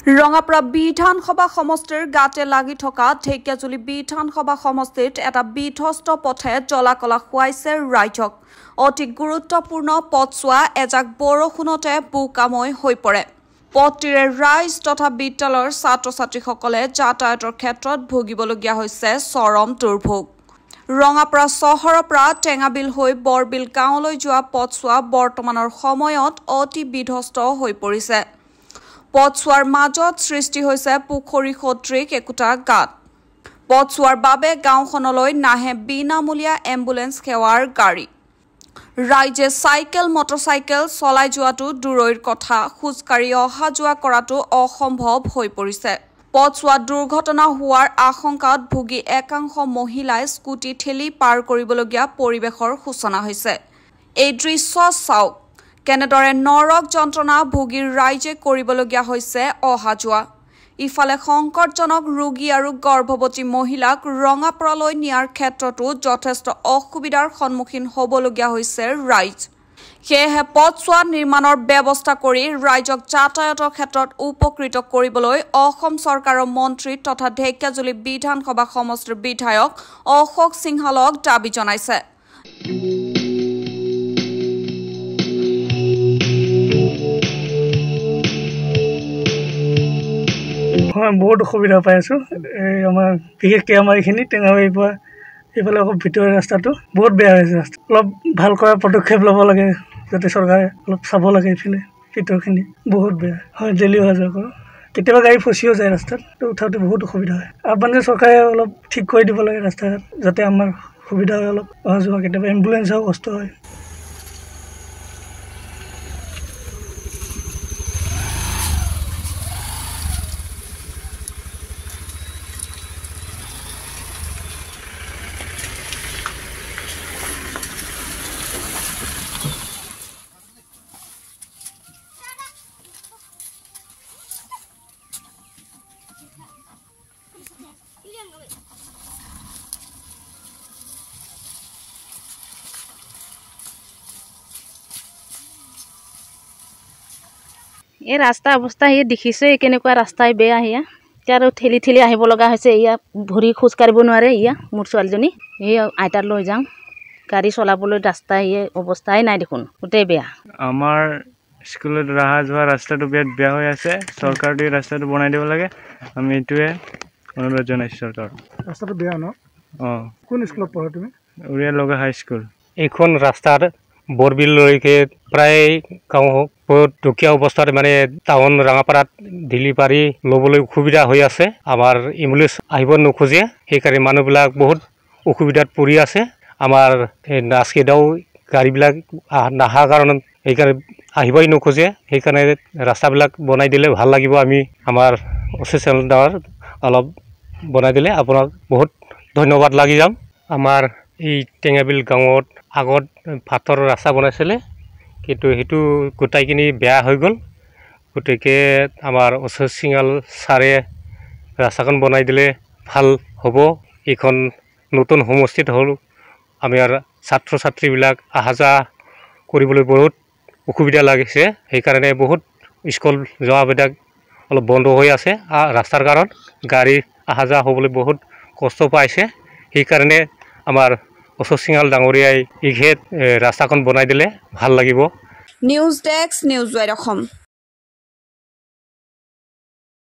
ৰঙাপাৰা বিধানসভা সমষ্টিৰ গাতে লাগি থকা ঢেকিয়াজুলি বিধানসভা সমষ্টিত এটা বিধ্বস্ত পথে জলাকলা খুৱাইছে ৰাইজক। অতি গুৰুত্বপূৰ্ণ পথছোৱা এজাক বৰষুণতে বোকাময় হৈ পৰে। পথটিৰে ৰাইজ তথা বিদ্যালয়ৰ ছাত্ৰ-ছাত্ৰীসকলে যাতায়াতৰ ক্ষেত্ৰত ভুগিবলগীয়া হৈছে চৰম দুৰ্ভোগ। ৰঙাপাৰা চহৰৰ পৰা টেঙাবিল হৈ বৰবিল গাঁৱলৈ যোৱা পথছোৱা বৰ্তমানৰ সময়ত অতি বিধ্বস্ত হৈ পৰিছে। পথছোৱাৰ মাজত সৃষ্টি হৈছে পুখুৰী সদৃশ একোটা গাঁত। পথছোৱাৰ বাবে গাঁওখনলৈ নাহে বিনামূলীয়া এম্বুলেন্স সেৱাৰ গাড়ী। ৰাইজে চাইকেল মটৰচাইকেল চলাই যোৱাটো দূৰৈৰ কথা, খোজকাঢ়ি অহা যোৱা কৰাটো অসম্ভৱ হৈ পৰিছে। পথছোৱাত দুৰ্ঘটনা হোৱাৰ আশংকাত ভুগি একাংশ মহিলাই স্কুটি ঠেলি পাৰ কৰিবলগীয়া পৰিৱেশৰ সূচনা হৈছে। এই দৃশ্য চাওক, কেনেদৰে নৰক যন্ত্ৰণা ভুগি ৰাইজে কৰিবলগীয়া হৈছে অহা যোৱা। ইফালে সংকটজনক ৰোগী আৰু গৰ্ভৱতী মহিলাক ৰঙাপাৰালৈ নিয়াৰ ক্ষেত্ৰতো যথেষ্ট অসুবিধাৰ সন্মুখীন হ'বলগীয়া হৈছে ৰাইজ। সেয়েহে পথছোৱা নিৰ্মাণৰ ব্যৱস্থা কৰি ৰাইজক যাতায়াতৰ ক্ষেত্ৰত উপকৃত কৰিবলৈ অসম চৰকাৰৰ মন্ত্ৰী তথা ঢেকিয়াজুলি বিধানসভা সমষ্টিৰ বিধায়ক অশোক সিংহালক দাবী জনাইছে। বহুত অসুবিধা পাই আছোঁ। আমাৰ বিশেষকৈ আমাৰ এইখিনি টেঙাবাৰীৰ পৰা এইফালে অলপ ভিতৰৰ ৰাস্তাটো বহুত বেয়া হৈছে। ৰাস্তা অলপ ভাল কৰাৰ পদক্ষেপ ল'ব লাগে, যাতে চৰকাৰে অলপ চাব লাগে। এইফালে ভিতৰখিনি বহুত বেয়া হয়, ডেইলি অহা যোৱা কৰোঁ। কেতিয়াবা গাড়ী ফচিও যায় ৰাস্তাত, উঠাওঁতে বহুত অসুবিধা হয়। মানে চৰকাৰে অলপ ঠিক কৰি দিব লাগে ৰাস্তা ঘাট, যাতে আমাৰ সুবিধা হয় অলপ অহা যোৱা। কেতিয়াবা এম্বুলেঞ্চৰো কষ্ট হয়। এই ৰাস্তা অৱস্থা এই দেখিছে, কেনেকুৱা ৰাস্তাই বেয়া। এতিয়া আৰু ঠেলি ঠেলি আহিব লগা হৈছে। এয়া ভৰি খোজ কাঢ়িব নোৱাৰে। মোৰ ছোৱালীজনী এই আইতাত লৈ যাওঁ, গাড়ী চলাবলৈ ৰাস্তা অৱস্থাই নাই দেখোন, গোটেই বেয়া। আমাৰ স্কুলত অহা যোৱা ৰাস্তাটো বিৰাট বেয়া হৈ আছে। চৰকাৰটোৱে ৰাস্তাটো বনাই দিব লাগে, আমি এইটোৱে অনুৰোধ জনাইছোঁ চৰকাৰক। ৰাস্তাটো বেয়া ন? অঁ। কোন স্কুলত পঢ়া তুমি? উৰিয়া লগা হাইস্কুল। এইখন ৰাস্তাত বৰবিললৈকে প্ৰায় গাঁও বহুত দুখীয়া অৱস্থাত, মানে টাউন ৰঙাপাৰাত ডেলিভাৰী ল'বলৈ অসুবিধা হৈ আছে। আমাৰ এম্বুলেঞ্চ আহিব নোখোজে, সেইকাৰণে মানুহবিলাক বহুত অসুবিধাত পৰি আছে। আমাৰ নাচকেইটাও গাড়ীবিলাক নাহাৰ কাৰণত সেইকাৰণে আহিবই নোখোজে। সেইকাৰণে ৰাস্তাবিলাক বনাই দিলে ভাল লাগিব। আমি আমাৰ অচিচেল দ্বাৰা অলপ বনাই দিলে আপোনাক বহুত ধন্যবাদ লাগি যাম। আমাৰ এই টেঙাবিল গাঁৱত আগত ভাতৰ ৰাস্তা বনাইছিলে, কিন্তু সেইটো গোটাইখিনি বেয়া হৈ গ'ল। গতিকে আমাৰ অশোক সিংহাল ছাৰে ৰাস্তাখন বনাই দিলে ভাল হ'ব। এইখন নতুন সমষ্টিত হ'ল আমাৰ ছাত্ৰ ছাত্ৰীবিলাক অহা যোৱা কৰিবলৈ বহুত অসুবিধা লাগিছে। সেইকাৰণে বহুত স্কুল যোৱাবিলাক অলপ বন্ধ হৈ আছে ৰাস্তাৰ কাৰণ। গাড়ী অহা যোৱা হ'বলৈ বহুত কষ্ট পাইছে। সেইকাৰণে আমাৰ অশোক সিংহাল ডাঙৰীয়াই এইখেত ৰাস্তাখন বনাই দিলে ভাল লাগিব। News desk, news wide Assam.